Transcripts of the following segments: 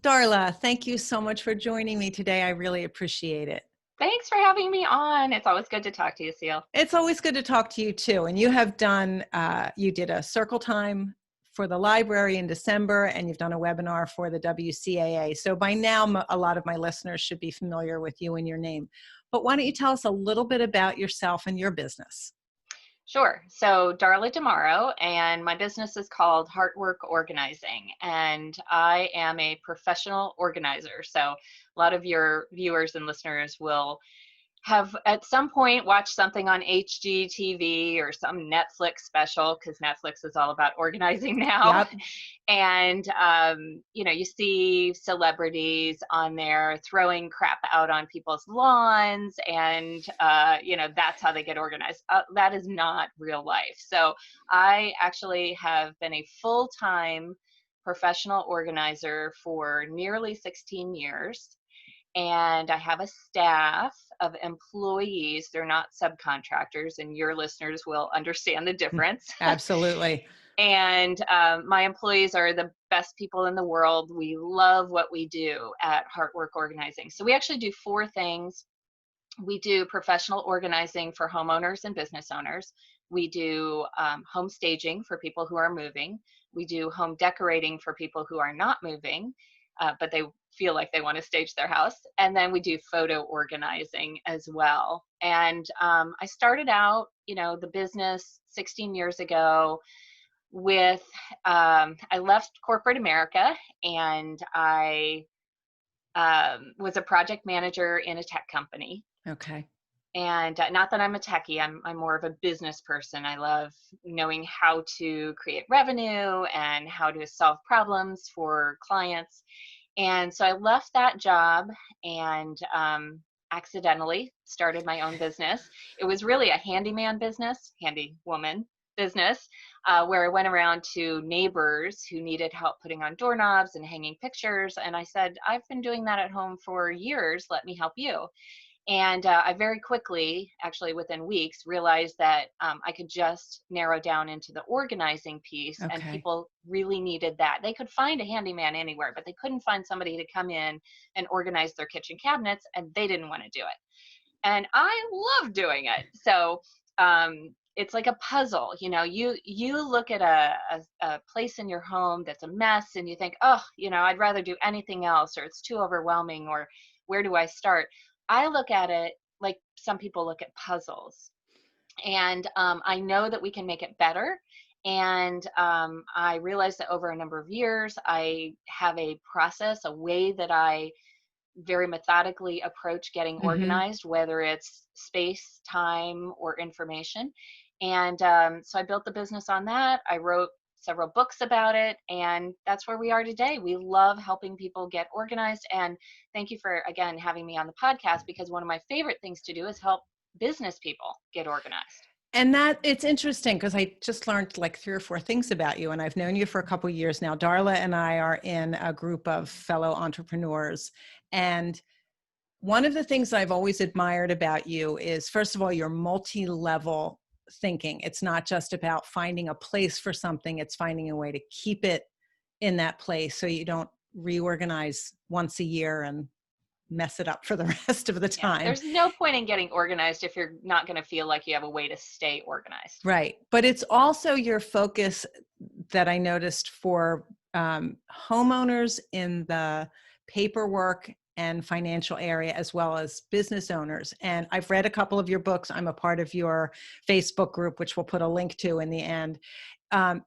Darla, thank you so much for joining me today. I really appreciate it. Thanks for having me on. It's always good to talk to you, Seal. It's always good to talk to you too. And you have done, you did a circle time for the library in December, and you've done a webinar for the WCAA. So by now, a lot of my listeners should be familiar with you and your name. But why don't you tell us a little bit about yourself and your business? Sure. So, Darla DeMorrow, and my business is called Heartwork Organizing, and I am a professional organizer. So, a lot of your viewers and listeners will have at some point watched something on HGTV or some Netflix special, because Netflix is all about organizing now. Yep. And you see celebrities on there throwing crap out on people's lawns, and that's how they get organized. That is not real life. So I actually have been a full-time professional organizer for nearly 16 years, and I have a staff of employees. They're not subcontractors, and your listeners will understand the difference. Absolutely. And my employees are the best people in the world. We love what we do at Heartwork Organizing. So we actually do four things. We do professional organizing for homeowners and business owners. We do home staging for people who are moving. We do home decorating for people who are not moving, but they feel like they want to stage their house. And then we do photo organizing as well. And I started out, the business 16 years ago with, I left corporate America, and I was a project manager in a tech company. Okay. And not that I'm a techie, I'm more of a business person. I love knowing how to create revenue and how to solve problems for clients. And so I left that job and accidentally started my own business. It was really a handyman business, handy woman business, where I went around to neighbors who needed help putting on doorknobs and hanging pictures. And I said, I've been doing that at home for years. Let me help you. And I very quickly, actually within weeks, realized that I could just narrow down into the organizing piece, and Okay. people really needed that. They could find a handyman anywhere, but they couldn't find somebody to come in and organize their kitchen cabinets, and they didn't want to do it. And I love doing it. So it's like a puzzle. You look at a place in your home that's a mess, and you think, oh, I'd rather do anything else, or it's too overwhelming, or where do I start? I look at it like some people look at puzzles, and I know that we can make it better. And I realized that over a number of years, I have a process, a way that I very methodically approach getting Mm-hmm. organized, whether it's space, time, or information. And so I built the business on that. I wrote several books about it, and that's where we are today. We love helping people get organized. And thank you for, again, having me on the podcast, because one of my favorite things to do is help business people get organized. And that it's interesting because I just learned like three or four things about you, and I've known you for a couple of years now. Darla and I are in a group of fellow entrepreneurs, and one of the things I've always admired about you is, first of all, your multi-level thinking. It's not just about finding a place for something, it's finding a way to keep it in that place so you don't reorganize once a year and mess it up for the rest of the Yeah, time. there's no point in getting organized if you're not going to feel like you have a way to stay organized. Right. But it's also your focus that I noticed for homeowners in the paperwork and financial area, as well as business owners. And I've read a couple of your books. I'm a part of your Facebook group, which we'll put a link to in the end.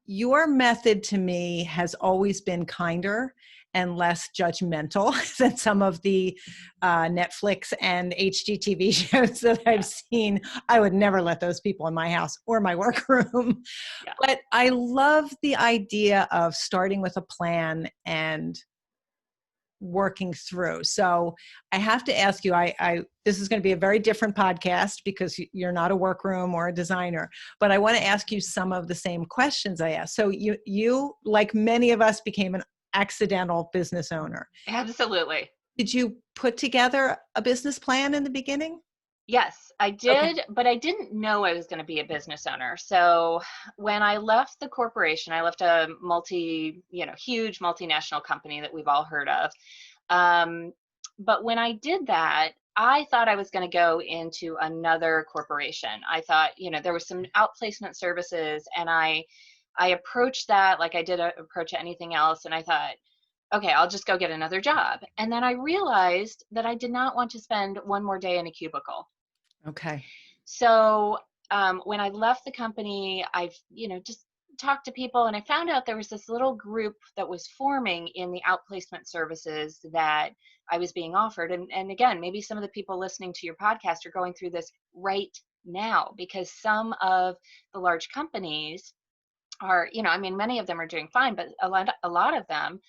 Your method to me has always been kinder and less judgmental than some of the Netflix and HGTV shows that I've Yeah, seen. I would never let those people in my house or my workroom. yeah. But I love the idea of starting with a plan and working through. So I have to ask you, this is going to be a very different podcast because you're not a workroom or a designer, but I want to ask you some of the same questions I asked. So you, like many of us, became an accidental business owner. Absolutely. Did you put together a business plan in the beginning? Yes, I Okay. did, but I didn't know I was going to be a business owner. So when I left the corporation, I left a huge multinational company that we've all heard of. Um, but when I did that, I thought I was going to go into another corporation. I thought, there was some outplacement services, and I approached that like I did approach anything else, and I thought, okay, I'll just go get another job. And then I realized that I did not want to spend one more day in a cubicle. Okay. So when I left the company, I've, just talked to people, and I found out there was this little group that was forming in the outplacement services that I was being offered. And again, maybe some of the people listening to your podcast are going through this right now, because some of the large companies are, many of them are doing fine, but a lot of them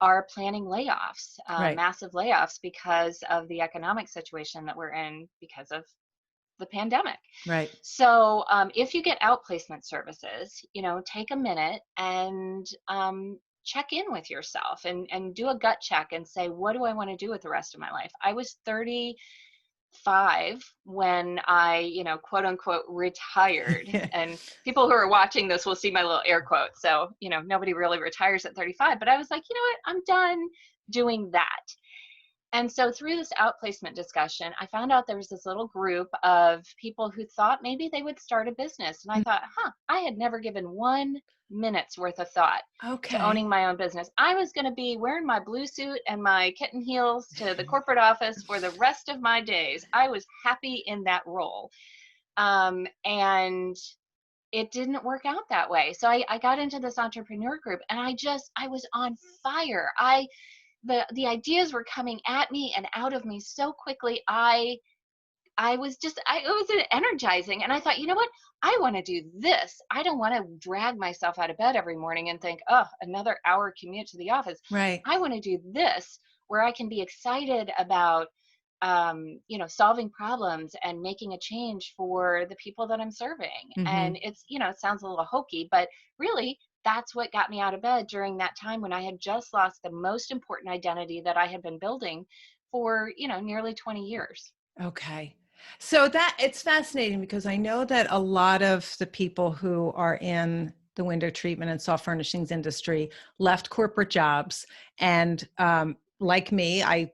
are planning layoffs, Right. massive layoffs, because of the economic situation that we're in because of the pandemic. Right. So if you get outplacement services, take a minute and check in with yourself, and do a gut check and say, what do I want to do with the rest of my life? I was 35 when I, quote unquote, retired. And people who are watching this will see my little air quotes. So, nobody really retires at 35, but I was like, you know what? I'm done doing that. And so through this outplacement discussion, I found out there was this little group of people who thought maybe they would start a business. And I thought, I had never given 1 minute's worth of thought to Okay. owning my own business. I was going to be wearing my blue suit and my kitten heels to the corporate office for the rest of my days. I was happy in that role. And it didn't work out that way. So I got into this entrepreneur group, and I was on fire. The ideas were coming at me and out of me so quickly. I was just it was energizing, and I thought, you know what? I want to do this. I don't want to drag myself out of bed every morning and think, oh, another hour commute to the office. Right. I want to do this where I can be excited about solving problems and making a change for the people that I'm serving. Mm-hmm. And it's, it sounds a little hokey, but really that's what got me out of bed during that time when I had just lost the most important identity that I had been building for, nearly 20 years. Okay. So that it's fascinating because I know that a lot of the people who are in the window treatment and soft furnishings industry left corporate jobs. And like me, I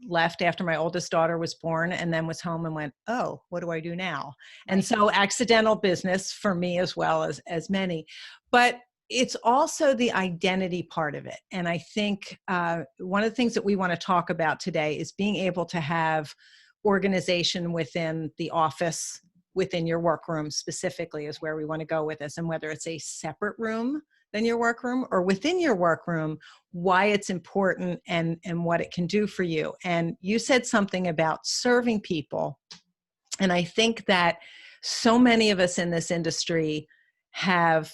left after my oldest daughter was born and then was home and went, oh, what do I do now? And Right. so accidental business for me as well as many. But it's also the identity part of it. And I think one of the things that we want to talk about today is being able to have organization within the office, within your workroom specifically is where we want to go with this. And whether it's a separate room than your workroom or within your workroom, why it's important and what it can do for you. And you said something about serving people. And I think that so many of us in this industry have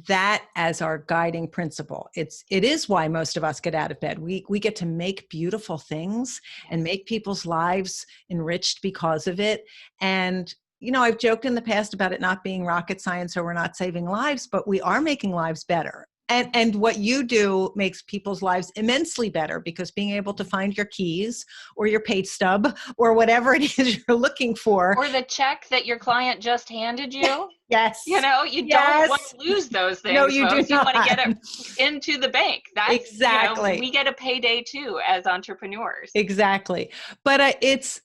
that as our guiding principle. It is why most of us get out of bed. We get to make beautiful things and Yes. make people's lives enriched because of it. And I've joked in the past about it not being rocket science, or we're not saving lives, but we are making lives better. And what you do makes people's lives immensely better, because being able to find your keys or your pay stub or whatever it is you're looking for. Or the check that your client just handed you. Yes. You don't want Yes. to lose those No, things, you do folks. You want to not. get it into the bank. That's, Exactly. we get a payday too as entrepreneurs. Exactly. But it's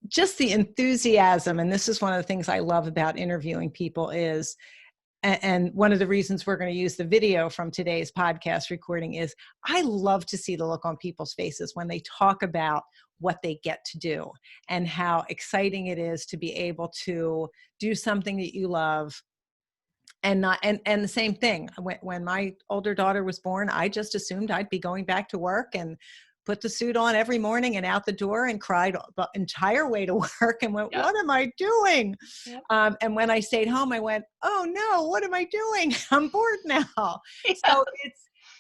just the enthusiasm. And this is one of the things I love about interviewing people is, and one of the reasons we're going to use the video from today's podcast recording is I love to see the look on people's faces when they talk about what they get to do and how exciting it is to be able to do something that you love. And not and the same thing when my older daughter was born, I just assumed I'd be going back to work and put the suit on every morning and out the door, and cried the entire way to work and went, Yep. what am I doing? Yep. And when I stayed home, I went, oh no, what am I doing? I'm bored now. Yeah. So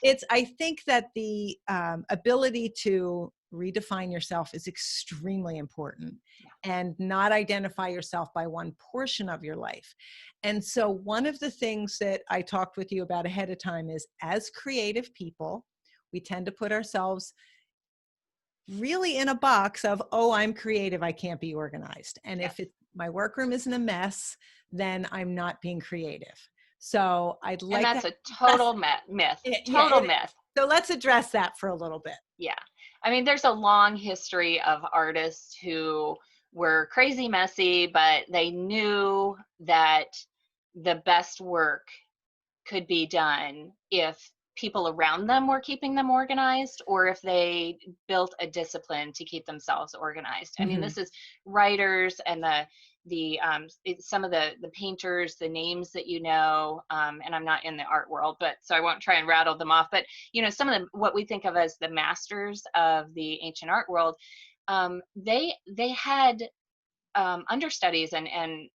it's I think that the ability to redefine yourself is extremely important, Yeah. and not identify yourself by one portion of your life. And so one of the things that I talked with you about ahead of time is, as creative people, we tend to put ourselves really in a box of, oh, I'm creative, I can't be organized. And Yes. if my workroom isn't a mess, then I'm not being creative. So I'd And like to that's a address total myth, yeah, total myth. so let's address that for a little bit. Yeah. I mean, there's a long history of artists who were crazy messy, but they knew that the best work could be done if people around them were keeping them organized, or if they built a discipline to keep themselves organized. I mean, Hmm. this is writers and some of the painters, the names that you know, and I'm not in the art world, but so I won't try and rattle them off. But some of what we think of as the masters of the ancient art world, they had understudies and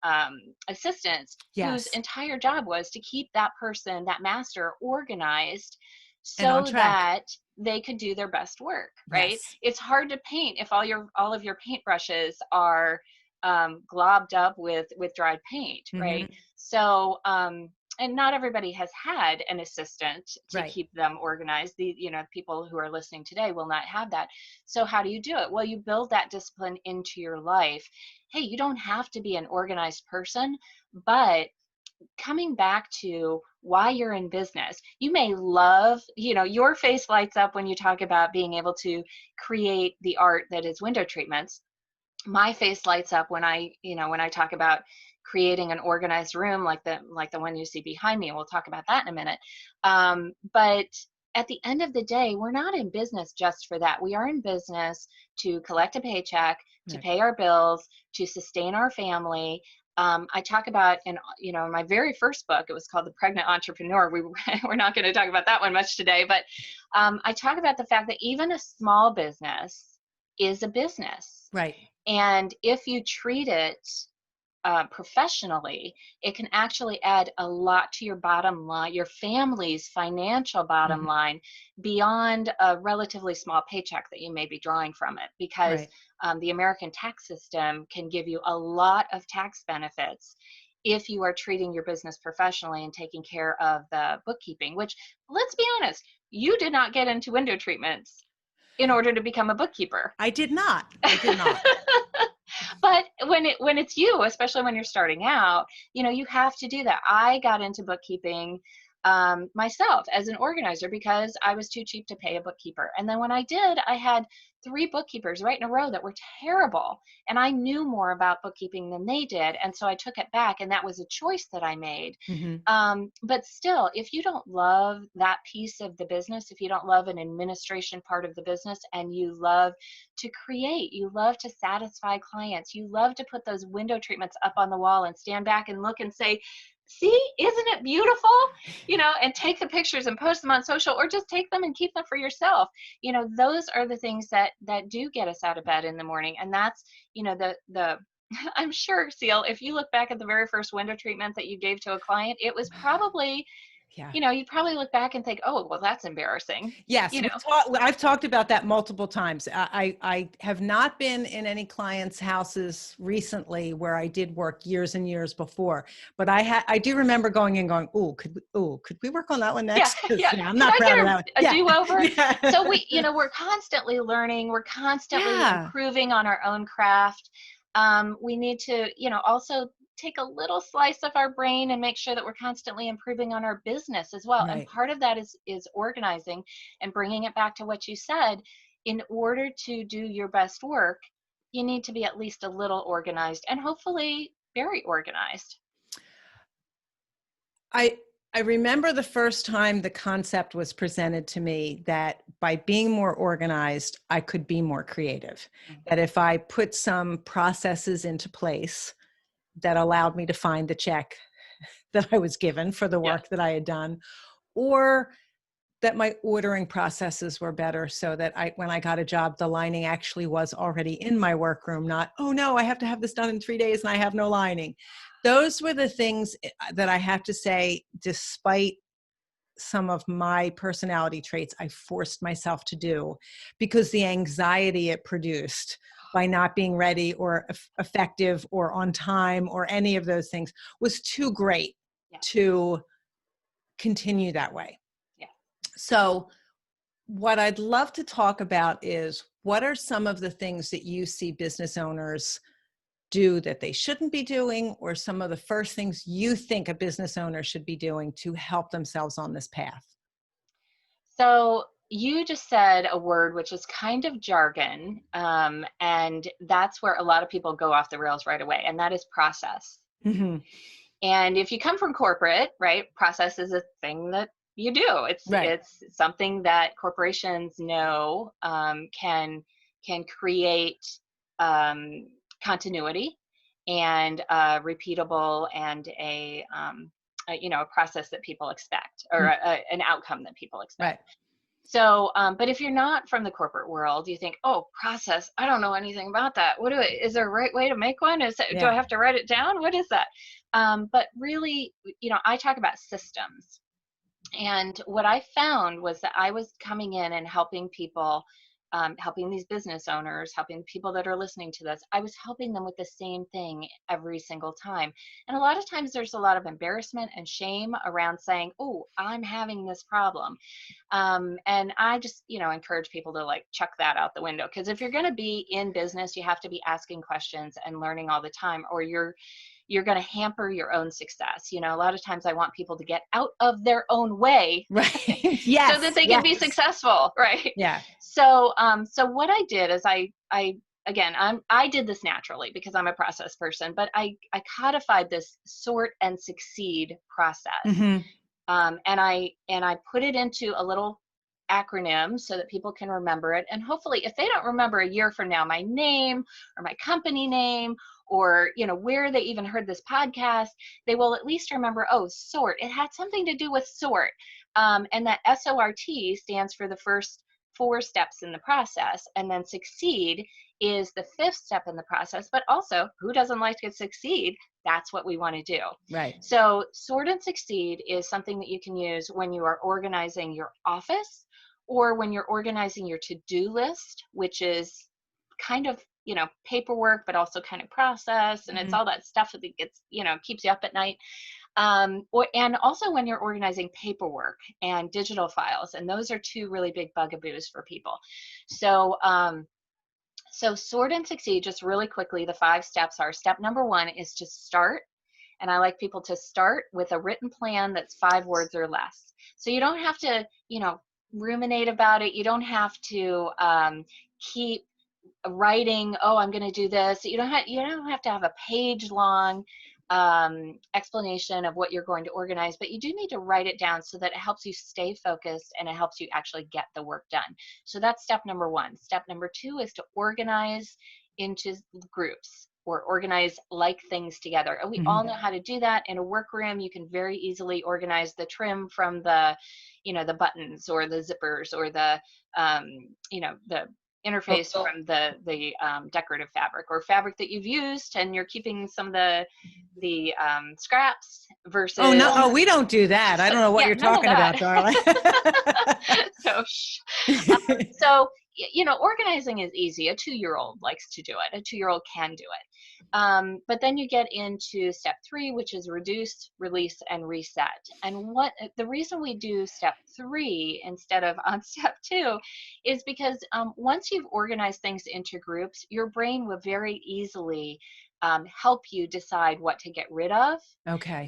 assistants whose Yes. entire job was to keep that person, that master, organized And on so track. that they could do their best work. Right? Yes. It's hard to paint if all of your paintbrushes are globbed up with dried paint. Right? Hmm. So and not everybody has had an assistant to Right. keep them organized. The people who are listening today will not have that. So how do you do it? Well, you build that discipline into your life. Hey, you don't have to be an organized person, but coming back to why you're in business, you may love, your face lights up when you talk about being able to create the art that is window treatments. My face lights up when I talk about creating an organized room like the one you see behind me, and we'll talk about that in a minute. But at the end of the day, we're not in business just for that. We are in business to collect a paycheck, to Right. pay our bills, to sustain our family. I talk about in my very first book, it was called The Pregnant Entrepreneur. We're not going to talk about that one much today, but I talk about the fact that even a small business is a business. Right. And if you treat it professionally, it can actually add a lot to your bottom line, your family's financial bottom Hmm. line, beyond a relatively small paycheck that you may be drawing from it. Because Right. the American tax system can give you a lot of tax benefits if you are treating your business professionally and taking care of the bookkeeping, which, let's be honest, you did not get into window treatments in order to become a bookkeeper. I did not. I did not. But when it's you, especially when you're starting out, you have to do that. I got into bookkeeping myself as an organizer because I was too cheap to pay a bookkeeper. And then when I did, I had 3 bookkeepers right in a row that were terrible. And I knew more about bookkeeping than they did. And so I took it back, and that was a choice that I made. Hmm. But still, if you don't love that piece of the business, if you don't love an administration part of the business, and you love to create, you love to satisfy clients, you love to put those window treatments up on the wall and stand back and look and say, see, isn't it beautiful? And take the pictures and post them on social, or just take them and keep them for yourself. Those are the things that do get us out of bed in the morning. And that's, the I'm sure, Seal, if you look back at the very first window treatment that you gave to a client, it was probably, Yeah. you'd probably look back and think, oh, well, that's embarrassing. Yes, You know, I've talked about that multiple times. I have not been in any clients' houses recently where I did work years and years before, but I do remember going and going, could we work on that one yeah, next? Because yeah. I'm Could not I proud of that one. get a Yeah, do-over? yeah, So we're constantly learning. We're constantly yeah. improving on our own craft. We need to, also take a little slice of our brain and make sure that we're constantly improving on our business as well. And Right. part of that is organizing and bringing it back to what you said. In order to do your best work, you need to be at least a little organized, and hopefully very organized. I I remember the first time the concept was presented to me that by being more organized, I could be more creative. That if I put some processes into place that allowed me to find the check that I was given for the Yes. work that I had done, or that my ordering processes were better so that when I got a job, the lining actually was already in my workroom, not, oh no, I have to have this done in 3 days and I have no lining. Those were the things that I have to say, despite some of my personality traits, I forced myself to do because the anxiety it produced by not being ready or effective or on time or any of those things was too great Yeah. to continue that way. Yeah. So what I'd love to talk about is what are some of the things that you see business owners do that they shouldn't be doing, or some of the first things you think a business owner should be doing to help themselves on this path? So you just said a word which is kind of jargon, and that's where a lot of people go off the rails right away, and that is process. Mm-hmm. And if you come from corporate, right, process is a thing that you do. Right. It's something that corporations know can create um, continuity and repeatable and a process that people expect, or an outcome that people expect. Right. So, but if you're not from the corporate world, you think, oh, process, I don't know anything about that. Is there a right way to make one? Do I Yeah. have to write it down? What is that? But really, I talk about systems. And what I found was that I was coming in and helping people, helping these business owners, helping people that are listening to this. I was helping them with the same thing every single time. And a lot of times there's a lot of embarrassment and shame around saying, oh, I'm having this problem. And I just, encourage people to like chuck that out the window. Because if you're going to be in business, you have to be asking questions and learning all the time, or you're going to hamper your own success. A lot of times I want people to get out of their own way Right. so that Yes. they can be Yes. successful, right? Yeah. So what I did is I did this naturally because I'm a process person, but I codified this sort and succeed process. Mm-hmm. And I put it into a little acronym so that people can remember it. And hopefully, if they don't remember a year from now my name or my company name, or where they even heard this podcast, they will at least remember, oh, sort. It had something to do with sort. And that SORT stands for the first 4 steps in the process, and then succeed is the 5th step in the process. But also, who doesn't like to succeed? That's what we want to do. Right. So sort and succeed is something that you can use when you are organizing your office, or when you're organizing your to-do list, which is kind of, paperwork, but also kind of process. And it's Mm-hmm. all that stuff that gets, keeps you up at night. And also when you're organizing paperwork and digital files. And those are 2 really big bugaboos for people. So sort and succeed, just really quickly, the 5 steps are: step number 1 is to start. And I like people to start with a written plan that's 5 words or less. So you don't have to, ruminate about it. You don't have to keep writing, oh, I'm going to do this. You don't have to have a page long explanation of what you're going to organize, but you do need to write it down so that it helps you stay focused and it helps you actually get the work done. So that's step number 1. Step number 2 is to organize into groups, or organize like things together. And we Mm-hmm. all know how to do that. In a workroom, you can very easily organize the trim from the buttons or the zippers, or the interface from the decorative fabric, or fabric that you've used and you're keeping some of the scraps versus. Oh no! Oh, we don't do that. I don't know what Yeah, you're none of talking about, that. darling. So so organizing is easy. A 2-year-old likes to do it. A 2-year-old can do it. But then you get into step 3, which is reduce, release, and reset. And the reason we do step 3 instead of on step 2 is because once you've organized things into groups, your brain will very easily help you decide what to get rid of. Okay.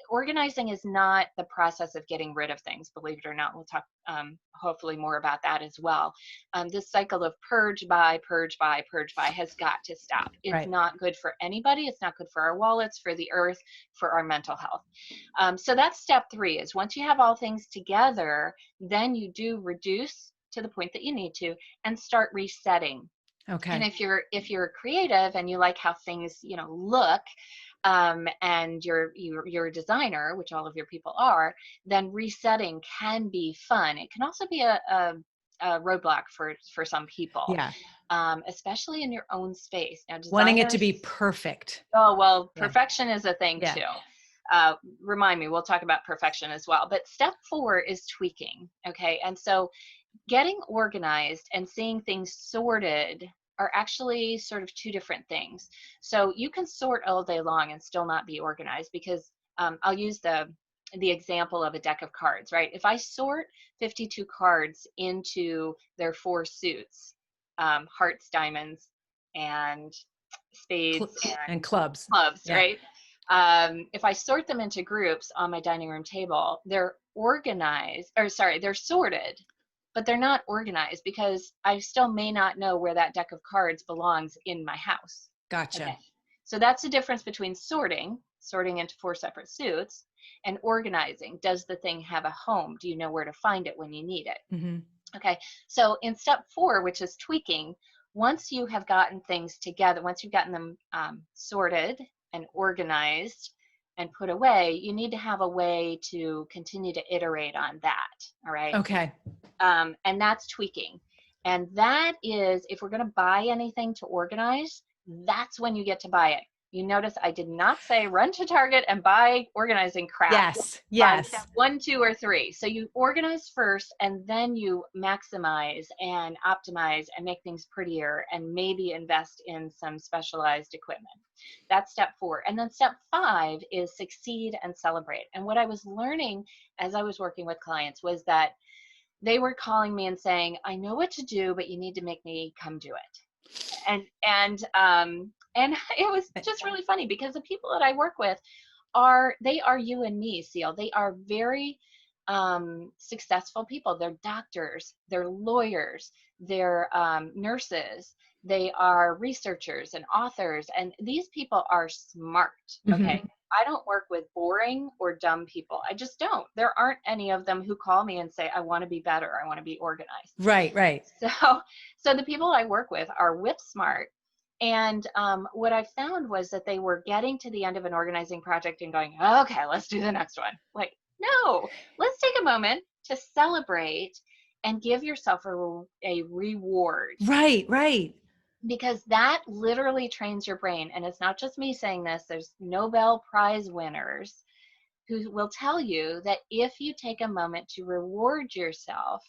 Organizing is not the process of getting rid of things, believe it or not. We'll talk hopefully more about that as well. This cycle of purge, buy, purge, buy, purge, buy has got to stop. It's Right. not good for anybody. It's not good for our wallets, for the earth, for our mental health. So that's step 3, is once you have all things together, then you do reduce to the point that you need to and start resetting. And Okay. if you're creative and you like how things look, and you're a designer, which all of your people are, then resetting can be fun. It can also be a roadblock for some people, Yeah. especially in your own space. Now, Wanting it to designers. be perfect. Oh, well, Yeah. perfection is a thing Yeah. too. Remind me, we'll talk about perfection as well. But step 4 is tweaking. Okay, and so getting organized and seeing things sorted are actually sort of 2 different things. So you can sort all day long and still not be organized, because I'll use the example of a deck of cards, right? If I sort 52 cards into their 4 suits, hearts, diamonds, and spades and clubs. clubs, Yeah. right? If I sort them into groups on my dining room table, they're organized, or sorry, they're sorted, but they're not organized because I still may not know where that deck of cards belongs in my house. Gotcha. Okay. So that's the difference between sorting into 4 separate suits, and organizing. Does the thing have a home? Do you know where to find it when you need it? Mm-hmm. Okay. So in step 4, which is tweaking, once you have gotten things together, once you've gotten them sorted and organized and put away, you need to have a way to continue to iterate on that. All right. Okay. And that's tweaking. And that is, if we're going to buy anything to organize, that's when you get to buy it. You notice I did not say run to Target and buy organizing crap. Yes. By Yes. step 1, 2, or 3. So you organize first, and then you maximize and optimize and make things prettier, and maybe invest in some specialized equipment. That's step 4. And then step 5 is succeed and celebrate. And what I was learning as I was working with clients was that they were calling me and saying, I know what to do, but you need to make me come do it. And it was just really funny because the people that I work with are you and me, Seal. They are very successful people. They're doctors, they're lawyers, they're nurses, they are researchers and authors, and these people are smart. Okay. Mm-hmm. I don't work with boring or dumb people. I just don't. There aren't any of them who call me and say, I want to be better, I want to be organized. Right. So the people I work with are whip smart. And what I found was that they were getting to the end of an organizing project and going, okay, let's do the next one. Like, no, let's take a moment to celebrate and give yourself a reward. Right. Because that literally trains your brain. And it's not just me saying this. There's Nobel Prize winners who will tell you that if you take a moment to reward yourself,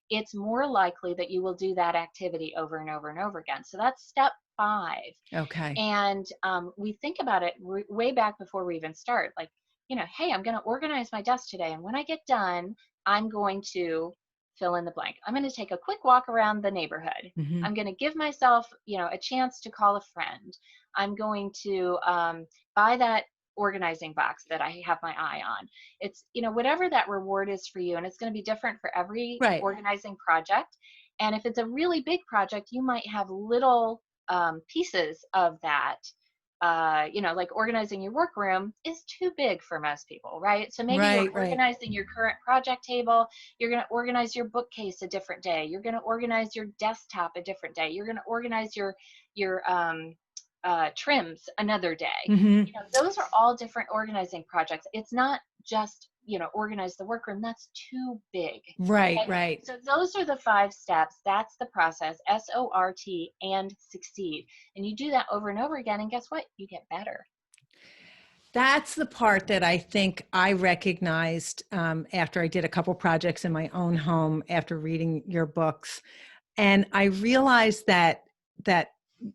it's more likely that you will do that activity over and over and over again. So that's step 5. Okay. And we think about it way back before we even start. Like, hey, I'm going to organize my desk today. And when I get done, I'm going to fill in the blank. I'm going to take a quick walk around the neighborhood. Mm-hmm. I'm going to give myself, a chance to call a friend. I'm going to buy that organizing box that I have my eye on. It's, whatever that reward is for you. And it's going to be different for every organizing project. And if it's a really big project, you might have little pieces of that. Like organizing your workroom is too big for most people, right? So maybe you're organizing your current project table. You're going to organize your bookcase a different day. You're going to organize your desktop a different day. You're going to organize your trims another day. Mm-hmm. Those are all different organizing projects. It's not just organize the workroom. That's too big. Right. So those are the 5 steps. That's the process. SORT and succeed. And you do that over and over again. And guess what? You get better. That's the part that I think I recognized after I did a couple projects in my own home after reading your books. And I realized that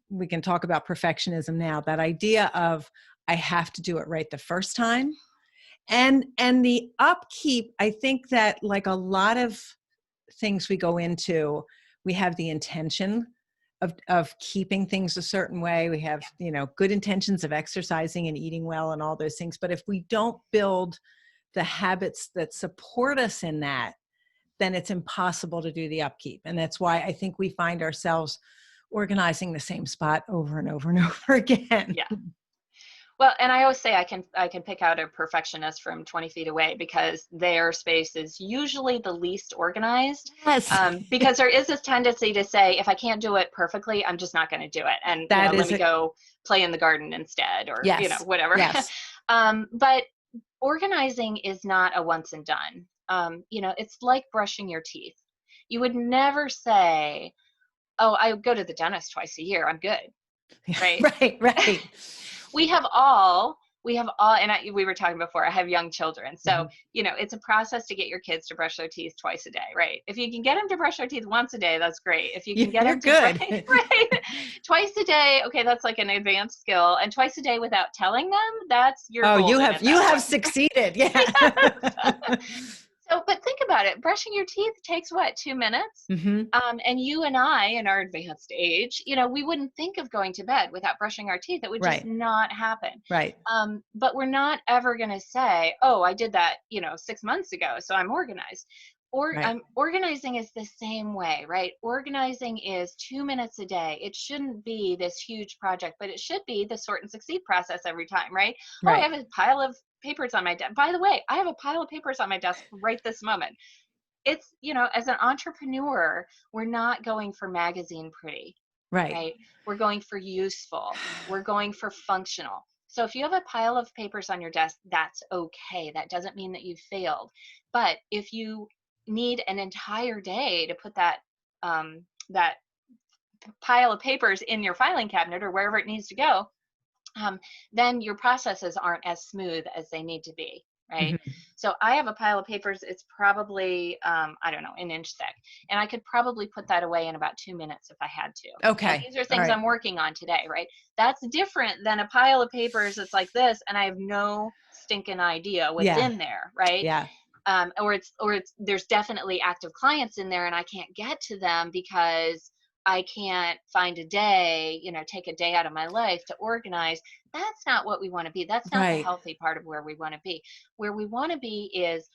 we can talk about perfectionism now, that idea of I have to do it right the first time. And the upkeep, I think that like a lot of things we go into, we have the intention of keeping things a certain way. We have, good intentions of exercising and eating well and all those things. But if we don't build the habits that support us in that, then it's impossible to do the upkeep. And that's why I think we find ourselves organizing the same spot over and over and over again. Yeah. Well, and I always say I can pick out a perfectionist from 20 feet away because their space is usually the least organized. Yes. Because there is this tendency to say, if I can't do it perfectly, I'm just not going to do it. And let me go play in the garden instead, or, whatever. Yes. But organizing is not a once and done. It's like brushing your teeth. You would never say, oh, I go to the dentist twice a year, I'm good. Right. Right. We have all, and we were talking before, I have young children. So, mm-hmm. It's a process to get your kids to brush their teeth twice a day, right? If you can get them to brush their teeth once a day, that's great. If you can get them to twice a day, okay, that's like an advanced skill. And twice a day without telling them, that's your goal. You have succeeded. Yeah. So, but think about it. Brushing your teeth takes what, 2 minutes? Mm-hmm. And you and I, in our advanced age, we wouldn't think of going to bed without brushing our teeth. It would just Right. not happen. Right. But we're not ever going to say, "Oh, I did that, 6 months ago, so I'm organized." Or Right. organizing is the same way, right? Organizing is 2 minutes a day. It shouldn't be this huge project, but it should be the sort and succeed process every time, right? Oh, I Right. have a pile of papers on my desk. By the way, I have a pile of papers on my desk right this moment. It's, as an entrepreneur, we're not going for magazine pretty, Right. right? We're going for useful. We're going for functional. So if you have a pile of papers on your desk, that's okay. That doesn't mean that you failed. But if you need an entire day to put that pile of papers in your filing cabinet or wherever it needs to go, then your processes aren't as smooth as they need to be, right? Mm-hmm. So I have a pile of papers. It's probably, I don't know, an inch thick. And I could probably put that away in about 2 minutes if I had to. Now, Okay. these are All things right. I'm working on today, right? That's different than a pile of papers that's like this, and I have no stinking idea what's Yeah. in there, right? Yeah. Or there's definitely active clients in there and I can't get to them because I can't find a day, take a day out of my life to organize. That's not what we want to be. That's not the Right. healthy part of where we want to be. Where we want to be is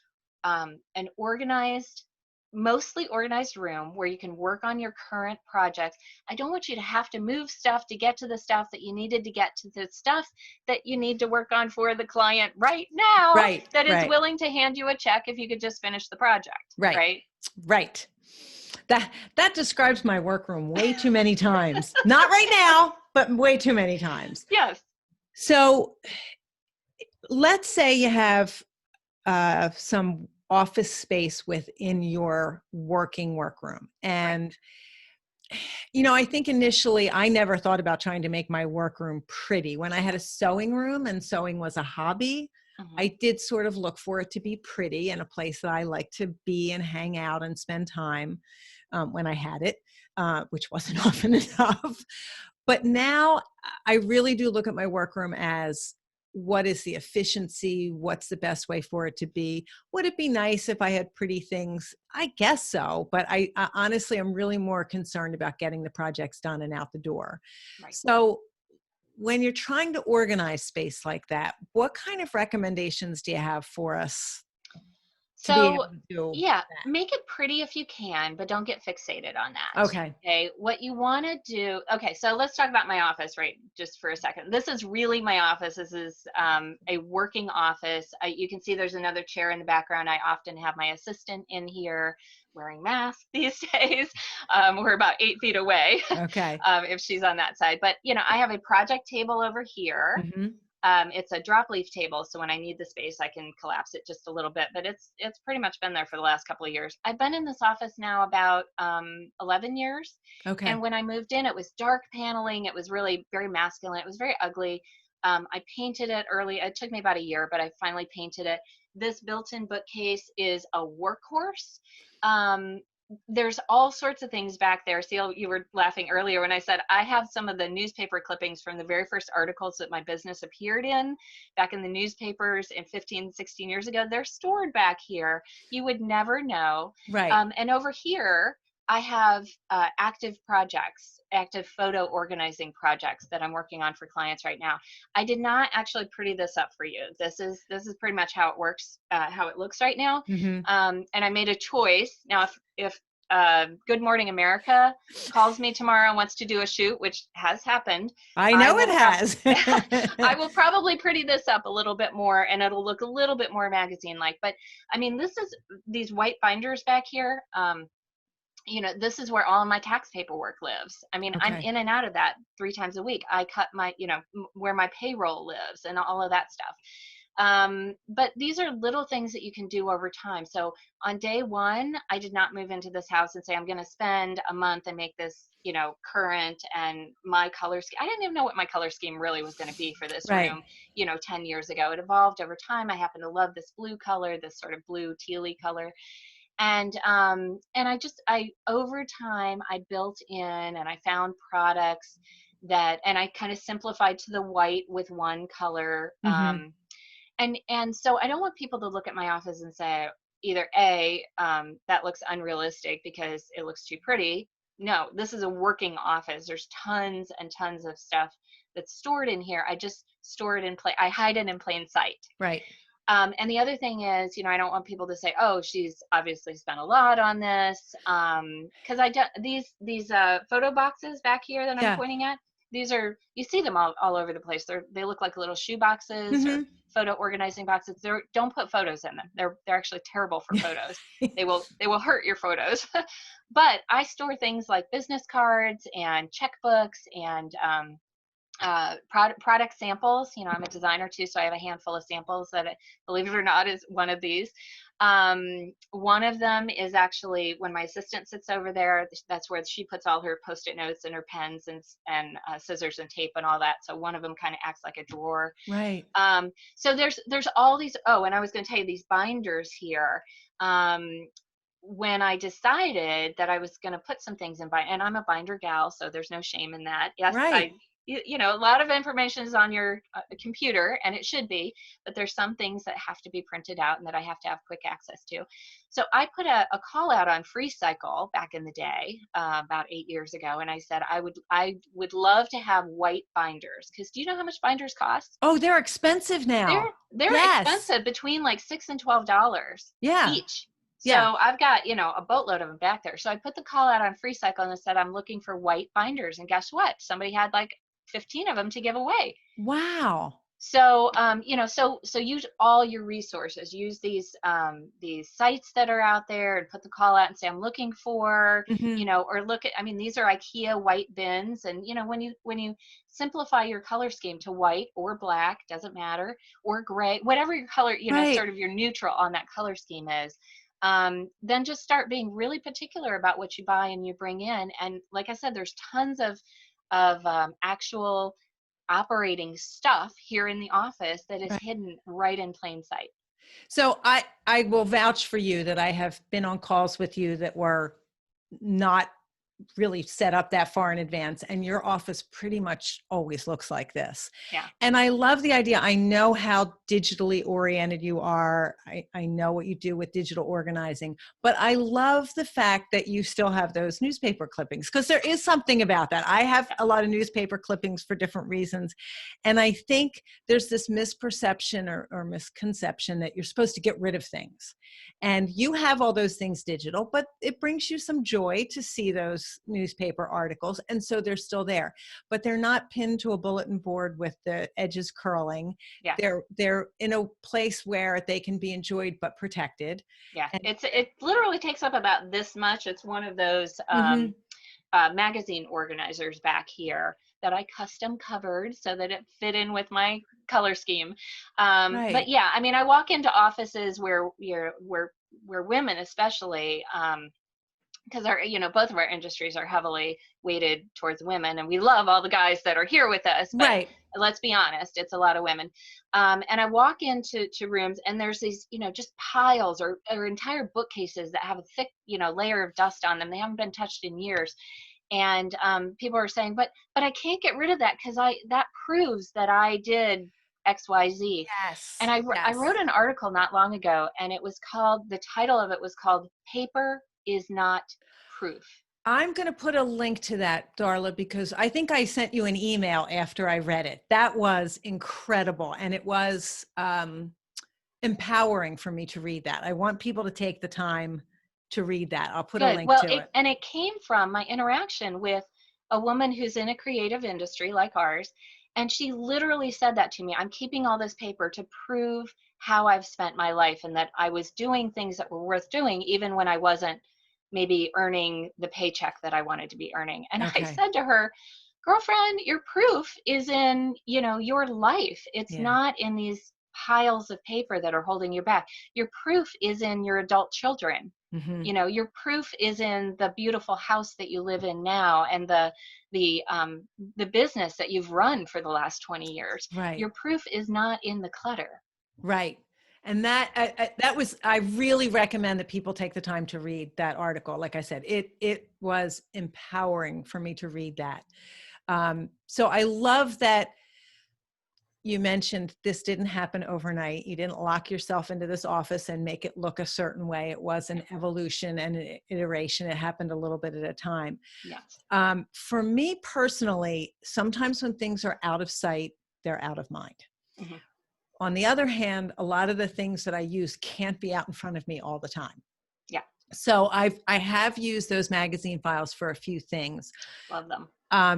an organized, mostly organized room where you can work on your current projects. I don't want you to have to move stuff to get to the stuff that you needed to get to the stuff that you need to work on for the client right now Right. that is Right. willing to hand you a check if you could just finish the project, Right. right? Right. That describes my workroom way too many times. Not right now, but way too many times. Yes. So let's say you have some office space within your working workroom. Right. And, I think initially I never thought about trying to make my workroom pretty. When I had a sewing room and sewing was a hobby, Mm-hmm. I did sort of look for it to be pretty and a place that I like to be and hang out and spend time when I had it, which wasn't often enough. But now I really do look at my workroom as what is the efficiency? What's the best way for it to be? Would it be nice if I had pretty things? I guess so. But I honestly, I'm really more concerned about getting the projects done and out the door. Right. So when you're trying to organize space like that, what kind of recommendations do you have for us to be able So, to do yeah, that? make it pretty if you can, but don't get fixated on that. Okay. Okay. What you want to do. Okay. So let's talk about my office, right? Just for a second. This is really my office. This is a working office. You can see there's another chair in the background. I often have my assistant in here wearing masks these days. We're about 8 feet away Okay. if she's on that side. But, I have a project table over here. Hmm. It's a drop leaf table, so when I need the space, I can collapse it just a little bit. But it's pretty much been there for the last couple of years. I've been in this office now about 11 years, Okay. and when I moved in, it was dark paneling. It was really very masculine. It was very ugly. I painted it early. It took me about a year, but I finally painted it. This built-in bookcase is a workhorse. Um, there's all sorts of things back there. See, you were laughing earlier when I said I have some of the newspaper clippings from the very first articles that my business appeared in back in the newspapers in 15, 16 years ago. They're stored back here. You would never know. Right. And over here, I have active projects, active photo organizing projects that I'm working on for clients right now. I did not actually pretty this up for you. This is pretty much how it works, how it looks right now. Hmm. And I made a choice. Now, if Good Morning America calls me tomorrow and wants to do a shoot, which has happened, I I know will it has. I will probably pretty this up a little bit more, and it'll look a little bit more magazine-like. But I mean, this is these white binders back here. This is where all of my tax paperwork lives. I mean, I'm Okay. in and out of that 3 times a week. I cut my, where my payroll lives and all of that stuff. But these are little things that you can do over time. So on day one, I did not move into this house and say, I'm going to spend a month and make this, current and my color scheme. I didn't even know what my color scheme really was going to be for this Right. room, 10 years ago. It evolved over time. I happen to love this blue color, this sort of blue tealy color. And I over time I built in and I found products and I kind of simplified to the white with one color. Hmm. And so I don't want people to look at my office and say, either A, that looks unrealistic because it looks too pretty. No, this is a working office. There's tons and tons of stuff that's stored in here. I just store it in I hide it in plain sight. Right. And the other thing is, I don't want people to say, "Oh, she's obviously spent a lot on this," because I do, these photo boxes back here that I'm Yeah. pointing at. These are, you see them all over the place. They look like little shoe boxes or Hmm. photo organizing boxes. Don't put photos in them. They're actually terrible for photos. They will hurt your photos. But I store things like business cards and checkbooks and product samples. I'm a designer too, so I have a handful of samples that, believe it or not, is one of these. One of them is actually when my assistant sits over there. That's where she puts all her post-it notes and her pens and scissors and tape and all that. So one of them kind of acts like a drawer. Right. So there's all these. Oh, and I was going to tell you, these binders here. When I decided that I was going to put some things in and I'm a binder gal, so there's no shame in that. Yes, Right. a lot of information is on your computer, and it should be, but there's some things that have to be printed out and that I have to have quick access to. So I put a call out on FreeCycle back in the day, about 8 years ago, and I said I would love to have white binders, because do you know how much binders cost? Oh, they're expensive now. They're Yes. expensive, between like $6 and $12 Yeah. each. Yeah. So I've got, a boatload of them back there. So I put the call out on FreeCycle and I said, I'm looking for white binders. And guess what? Somebody had like 15 of them to give away. Wow. So, so use all your resources. Use these sites that are out there and put the call out and say, I'm looking for, Hmm. or look at, these are IKEA white bins. And, when you simplify your color scheme to white or black, doesn't matter, or gray, whatever your color, Right. sort of your neutral on that color scheme is, then just start being really particular about what you buy and you bring in. And like I said, there's tons of actual operating stuff here in the office that is Right. hidden right in plain sight. So I will vouch for you that I have been on calls with you that were not really set up that far in advance, and your office pretty much always looks like this. Yeah. And I love the idea. I know how digitally oriented you are. I know what you do with digital organizing, but I love the fact that you still have those newspaper clippings, because there is something about that. I have Yeah. a lot of newspaper clippings for different reasons. And I think there's this misperception or misconception that you're supposed to get rid of things. And you have all those things digital, but it brings you some joy to see those newspaper articles. And so they're still there, but they're not pinned to a bulletin board with the edges curling. Yeah. They're in a place where they can be enjoyed but protected. Yeah. And It literally takes up about this much. It's one of those mhm, magazine organizers back here that I custom covered so that it fit in with my color scheme. But right, yeah, I walk into offices where women especially, because our, both of our industries are heavily weighted towards women, and we love all the guys that are here with us, but right, let's be honest, it's a lot of women. And I walk into rooms, and there's these, just piles or entire bookcases that have a thick, layer of dust on them. They haven't been touched in years. And people are saying, but I can't get rid of that because that proves that I did XYZ. And yes, I wrote yes. an article not long ago, and the title of it was called "Paper is Not Proof." I'm going to put a link to that, Darla, because I think I sent you an email after I read it. That was incredible. And it was empowering for me to read that. I want people to take the time to read that. I'll put a Good. link Well, to it. it came from my interaction with a woman who's in a creative industry like ours, and she literally said that to me. I'm keeping all this paper to prove how I've spent my life and that I was doing things that were worth doing even when I wasn't maybe earning the paycheck that I wanted to be earning. And I Okay. said to her, "Girlfriend, your proof is in, your life. It's Yeah. not in these piles of paper that are holding you back. Your proof is in your adult children. Hmm. Your proof is in the beautiful house that you live in now, and the business that you've run for the last 20 years. Right. Your proof is not in the clutter." Right. And I really recommend that people take the time to read that article. Like I said, it was empowering for me to read that. So I love that you mentioned this didn't happen overnight. You didn't lock yourself into this office and make it look a certain way. It was an evolution and an iteration. It happened a little bit at a time. Yes. For me personally, sometimes when things are out of sight, they're out of mind. Mm-hmm. On the other hand, a lot of the things that I use can't be out in front of me all the time. Yeah. So I have used those magazine files for a few things. Love them.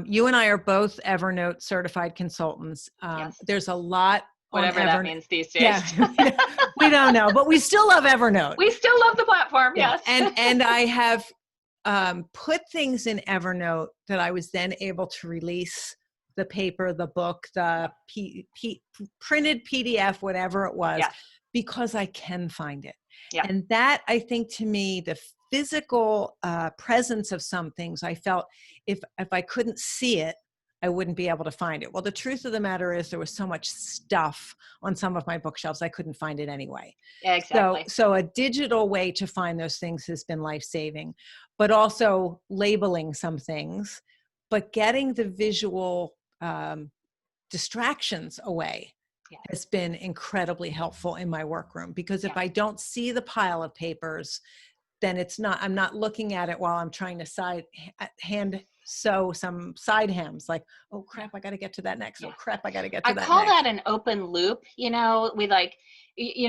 You and I are both Evernote certified consultants. Yes. There's a lot Whatever on that Evernote. means these days. Yeah, we don't know, but we still love Evernote. We still love the platform. Yeah. Yes. And I have put things in Evernote that I was then able to release the paper, the book, the printed PDF, whatever it was, Yeah. because I can find it. Yeah. And that, I think, to me, the physical presence of some things, I felt if I couldn't see it, I wouldn't be able to find it. Well, the truth of the matter is there was so much stuff on some of my bookshelves, I couldn't find it anyway. Yeah, exactly. So a digital way to find those things has been life-saving, but also labeling some things, but getting the visual distractions away has been incredibly helpful in my workroom, because if I don't see the pile of papers, then I'm not looking at it while I'm trying to hand sew some side hems, like, oh crap, I got to get to that next. Oh crap, I got to get to that next. I call that an open loop. We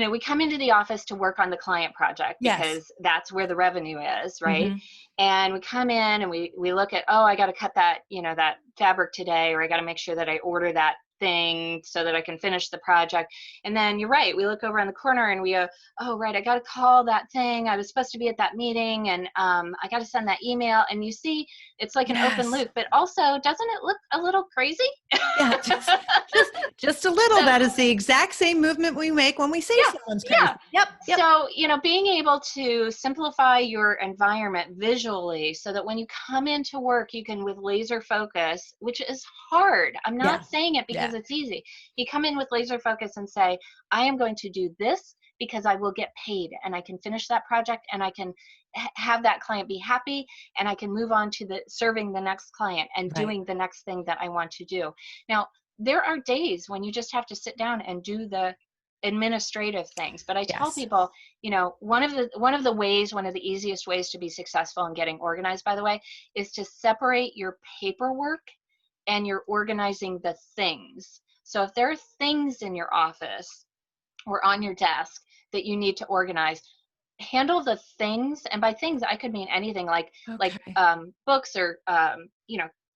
we come into the office to work on the client project because that's where the revenue is, right? Mm-hmm. And we come in and we look at, oh, I got to cut that, that fabric today, or I got to make sure that I order that thing so that I can finish the project. And then you're right, we look over on the corner and we go, oh right, I got to call that thing, I was supposed to be at that meeting, and I got to send that email. And you see, it's like an open loop, but also, doesn't it look a little crazy? Yeah, just a little. So, that is the exact same movement we make when we say someone's crazy. Yep. So, being able to simplify your environment visually so that when you come into work, you can, with laser focus, which is hard. I'm not saying it because it's easy. You come in with laser focus and say, I am going to do this because I will get paid, and I can finish that project, and I can have that client be happy, and I can move on to serving the next client and doing the next thing that I want to do. Now, there are days when you just have to sit down and do the administrative things, but I tell people, one of the easiest ways to be successful in getting organized, by the way, is to separate your paperwork and you're organizing the things. So if there are things in your office or on your desk that you need to organize, handle the things. And by things, I could mean anything like books or,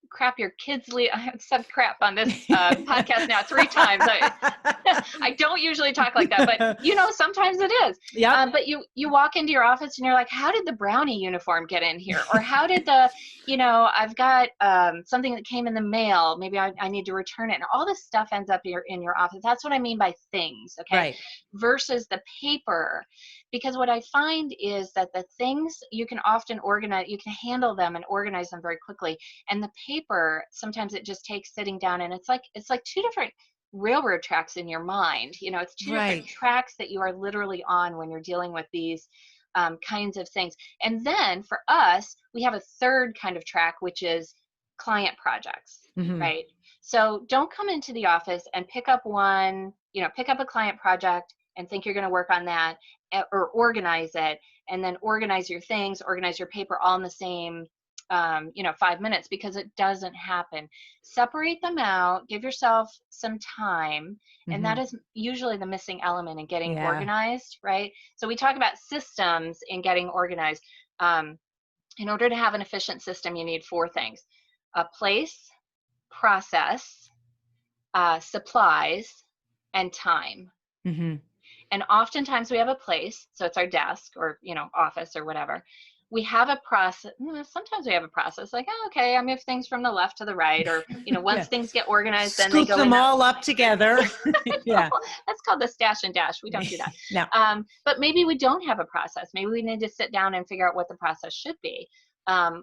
crap your kids leave. I've said crap on this podcast now 3 times. I don't usually talk like that, but sometimes it is. Yeah. But you walk into your office and you're like, how did the brownie uniform get in here? Or how did I've got something that came in the mail. Maybe I need to return it. And all this stuff ends up in your office. That's what I mean by things. Okay. Right. Versus the paper. Because what I find is that the things you can often organize, you can handle them and organize them very quickly. And the paper, sometimes it just takes sitting down, and it's like 2 different railroad tracks in your mind. It's 2 different tracks that you are literally on when you're dealing with these kinds of things. And then for us, we have a third kind of track, which is client projects, right? So don't come into the office and pick up a client project and think you're going to work on that, or organize it, and then organize your things, organize your paper all in the same 5 minutes, because it doesn't happen. Separate them out, give yourself some time. And that is usually the missing element in getting organized, right? So we talk about systems in getting organized. In order to have an efficient system, you need 4 things: a place, process, supplies, and time. And oftentimes we have a place, so it's our desk or, office or whatever. We have a process. Sometimes we have a process like, oh, okay, I move things from the left to the right, or, once things get organized, then they go them all up together. That's called the stash and dash. We don't do that. No. But maybe we don't have a process. Maybe we need to sit down and figure out what the process should be. I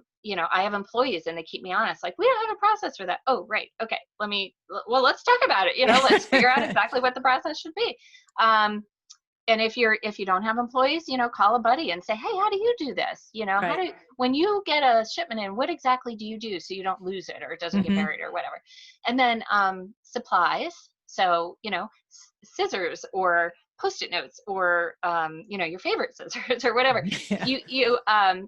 have employees and they keep me honest, like, we don't have a process for that. Oh, right. Okay. Let's talk about it. Let's figure out exactly what the process should be. And if you don't have employees, call a buddy and say, hey, how do you do this? When you get a shipment in, what exactly do you do so you don't lose it or it doesn't get buried or whatever? And then supplies. So, scissors or Post-it notes or, your favorite scissors or whatever. Yeah.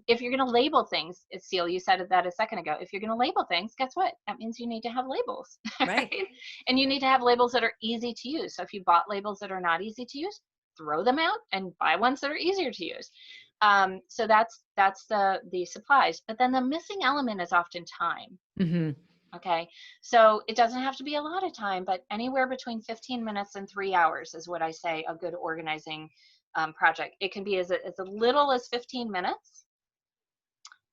If you're going to label things, Seal, you said that a second ago, if you're going to label things, guess what? That means you need to have labels, Right. right? And you need to have labels that are easy to use. So if you bought labels that are not easy to use, throw them out and buy ones that are easier to use. So that's the supplies. But then the missing element is often time. Mm-hmm. Okay, so it doesn't have to be a lot of time, but anywhere between 15 minutes and 3 hours is what I say a good organizing project. It can be as little as 15 minutes,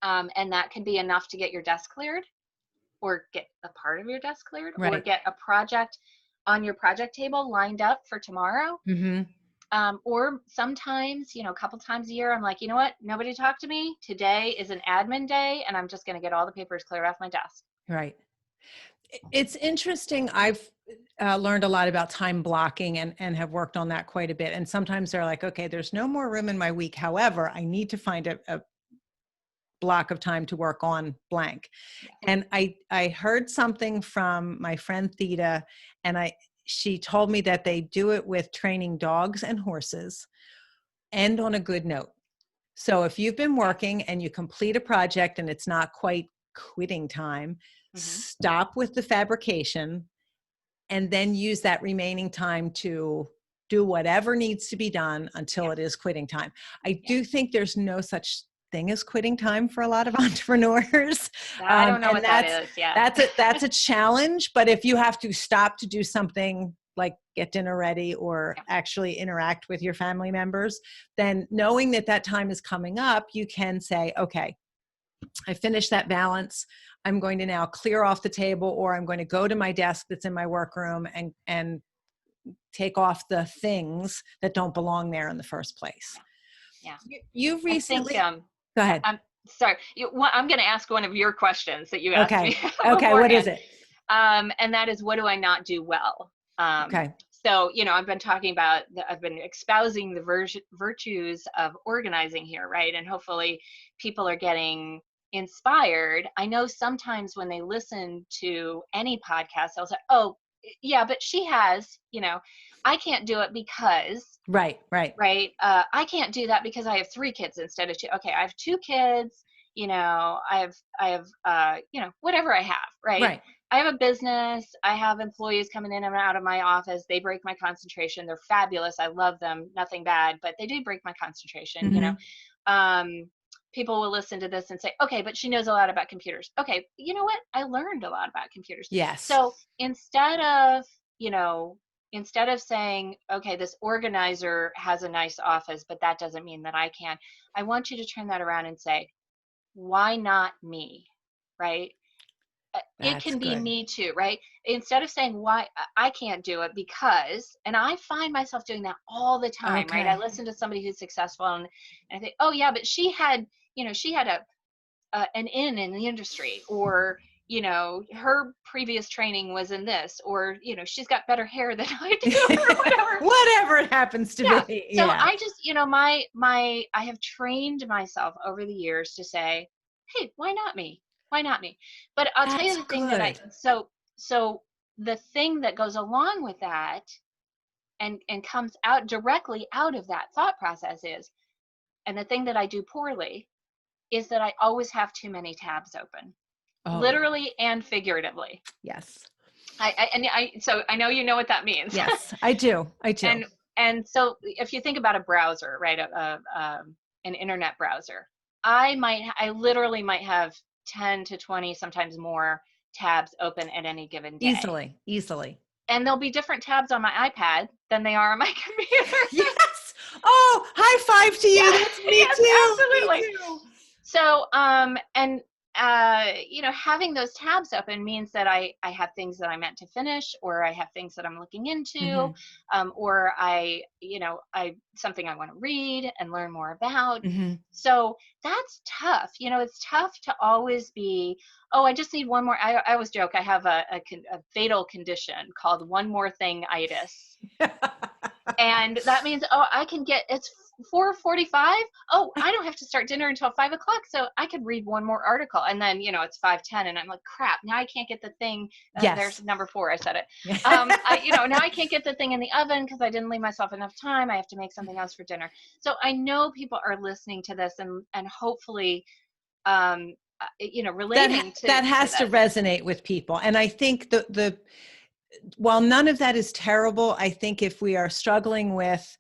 and that can be enough to get your desk cleared, or get a part of your desk cleared, or Right. get a project on your project table lined up for tomorrow. Mm-hmm. Or sometimes, a couple times a year, I'm like, you know what? Nobody talked to me. Today is an admin day, and I'm just going to get all the papers cleared off my desk. Right. It's interesting. I've learned a lot about time blocking and have worked on that quite a bit. And sometimes they're like, okay, there's no more room in my week. However, I need to find a block of time to work on blank. Yeah. And I heard something from my friend Theta, and she told me that they do it with training dogs and horses, end on a good note. So if you've been working and you complete a project and it's not quite quitting time, stop with the fabrication and then use that remaining time to do whatever needs to be done until it is quitting time. I do think there's no such thing as quitting time for a lot of entrepreneurs. I don't know what that is. Yeah. That's a challenge. But if you have to stop to do something like get dinner ready or actually interact with your family members, then knowing that that time is coming up, you can say, okay, I finished that balance. I'm going to now clear off the table, or I'm going to go to my desk that's in my workroom and take off the things that don't belong there in the first place. Yeah. You've recently, I think, go ahead. I'm sorry. I'm going to ask one of your questions that you asked me. Okay. What is it? And that is, what do I not do well? Okay. So, I've been talking about, I've been espousing the virtues of organizing here, right? And hopefully people are getting inspired. I know sometimes when they listen to any podcast, they'll say, oh, yeah, but she has, I can't do it because. Right. I can't do that because I have 3 kids instead of 2. Okay, I have 2 kids, I have whatever I have, right? I have a business. I have employees coming in and out of my office. They break my concentration. They're fabulous. I love them. Nothing bad, but they do break my concentration. People will listen to this and say, okay, but she knows a lot about computers. Okay, you know what? I learned a lot about computers. Yes. So instead of saying, okay, this organizer has a nice office, but that doesn't mean that I can, I want you to turn that around and say, why not me? Right? It can be me too, right? Instead of saying why I can't do it because, and I find myself doing that all the time, right? I listen to somebody who's successful and I think, oh yeah, but she had an in the industry, or her previous training was in this, or she's got better hair than I do, or whatever. Whatever it happens to be. So I just, I have trained myself over the years to say, hey, why not me? Why not me? But I'll tell you the thing that so the thing that goes along with that and comes out directly out of that thought process is, and the thing that I do poorly is that I always have too many tabs open, literally and figuratively. Yes. So I know you know what that means. Yes, I do. And so if you think about a browser, right, an internet browser, I literally might have 10 to 20, sometimes more tabs open at any given day. Easily. And there'll be different tabs on my iPad than they are on my computer. Yes. Oh, high five to you. That's me too. Absolutely. Me too. So, having those tabs open means that I have things that I meant to finish, or I have things that I'm looking into, or I something I want to read and learn more about. So that's tough. It's tough to always be, oh, I just need one more. I always joke, I have a fatal condition called one more thing-itis. And that means, oh, I can get, it's 4:45. Oh, I don't have to start dinner until 5 o'clock. So I could read one more article. And then, it's 5:10 and I'm like, crap, now I can't get the thing. There's Yes. number 4. I said it. Now I can't get the thing in the oven because I didn't leave myself enough time. I have to make something else for dinner. So I know people are listening to this and hopefully, relating That to has to this. resonate with people. And I think while none of that is terrible, I think if we are struggling with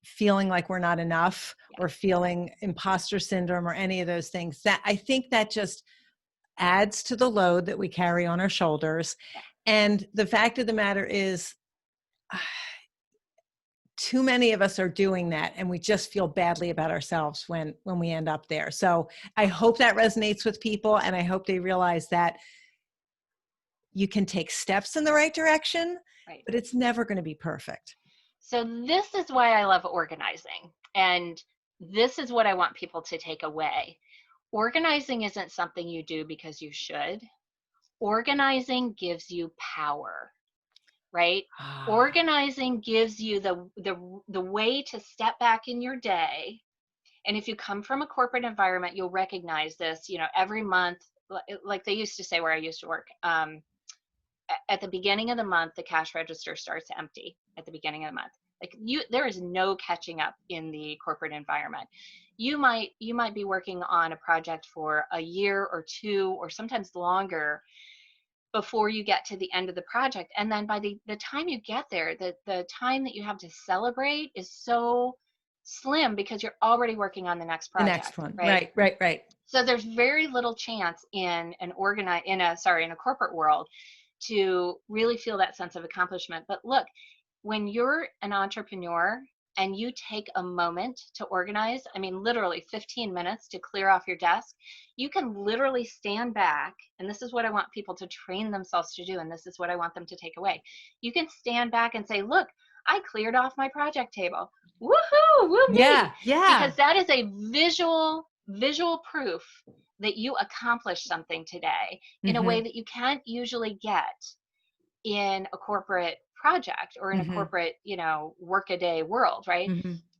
feeling like we're not enough, or feeling imposter syndrome or any of those things, that I think that just adds to the load that we carry on our shoulders. Yeah. And the fact of the matter is, too many of us are doing that, and we just feel badly about ourselves when we end up there. So I hope that resonates with people, and I hope they realize that you can take steps in the right direction, Right. but it's never going to be perfect. So this is why I love organizing. And this is what I want people to take away. Organizing isn't something you do because you should. Organizing gives you power, right? Organizing gives you the way to step back in your day. And if you come from a corporate environment, you'll recognize this, every month, like they used to say where I used to work, at the beginning of the month, the cash register starts to empty at the beginning of the month. There is no catching up in the corporate environment. You might be working on a project for a year or 2 or sometimes longer before you get to the end of the project. And then by the time you get there, the time that you have to celebrate is so slim because you're already working on the next The project. next one. Right. Right. So there's very little chance in a corporate world to really feel that sense of accomplishment. But look, when you're an entrepreneur and you take a moment to organize, literally 15 minutes to clear off your desk, you can literally stand back. And this is what I want people to train themselves to do. And this is what I want them to take away. You can stand back and say, look, I cleared off my project table. Woohoo, woo me. Yeah. Because that is a visual proof that you accomplished something today in a way that you can't usually get in a corporate project or in a corporate, work-a-day world, right?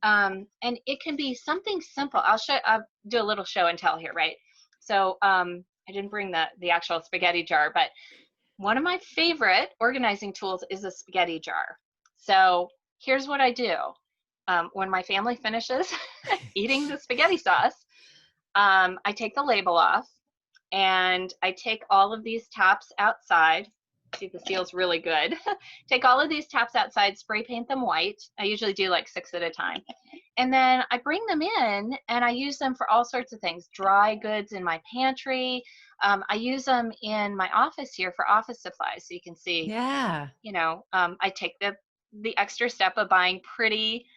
And it can be something simple. I'll do a little show and tell here, right? So I didn't bring the actual spaghetti jar, but one of my favorite organizing tools is a spaghetti jar. So here's what I do. When my family finishes eating the spaghetti sauce, I take the label off and I take all of these taps outside. See, the seal's really good. Take all of these taps outside, spray paint them white. I usually do like 6 at a time. And then I bring them in and I use them for all sorts of things. Dry goods in my pantry. I use them in my office here for office supplies. So you can see, I take the extra step of buying pretty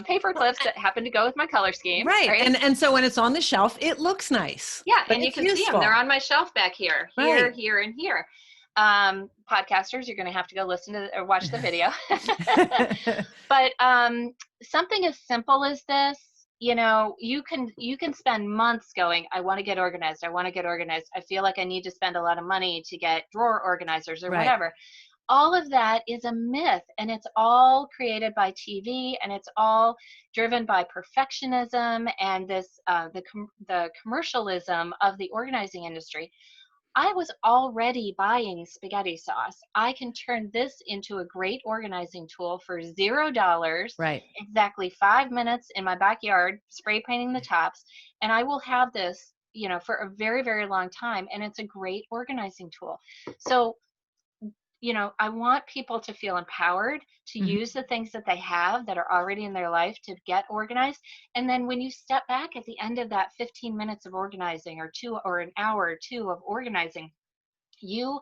paper clips that happen to go with my color scheme. Right. And so when it's on the shelf, it looks nice. Yeah. But And you can see them. They're on my shelf back here, right. here, and here. Podcasters, you're going to have to go listen to or watch the video. But something as simple as this, you can spend months going, I want to get organized. I feel like I need to spend a lot of money to get drawer organizers or whatever. All of that is a myth, and it's all created by TV, and it's all driven by perfectionism and this the commercialism of the organizing industry. I was already buying spaghetti sauce. I can turn this into a great organizing tool for $0. Right. Exactly 5 minutes in my backyard, spray painting the tops, and I will have this, for a very, very long time. And it's a great organizing tool. So, I want people to feel empowered to use the things that they have that are already in their life to get organized. And then when you step back at the end of that 15 minutes of organizing or an hour or 2 of organizing, you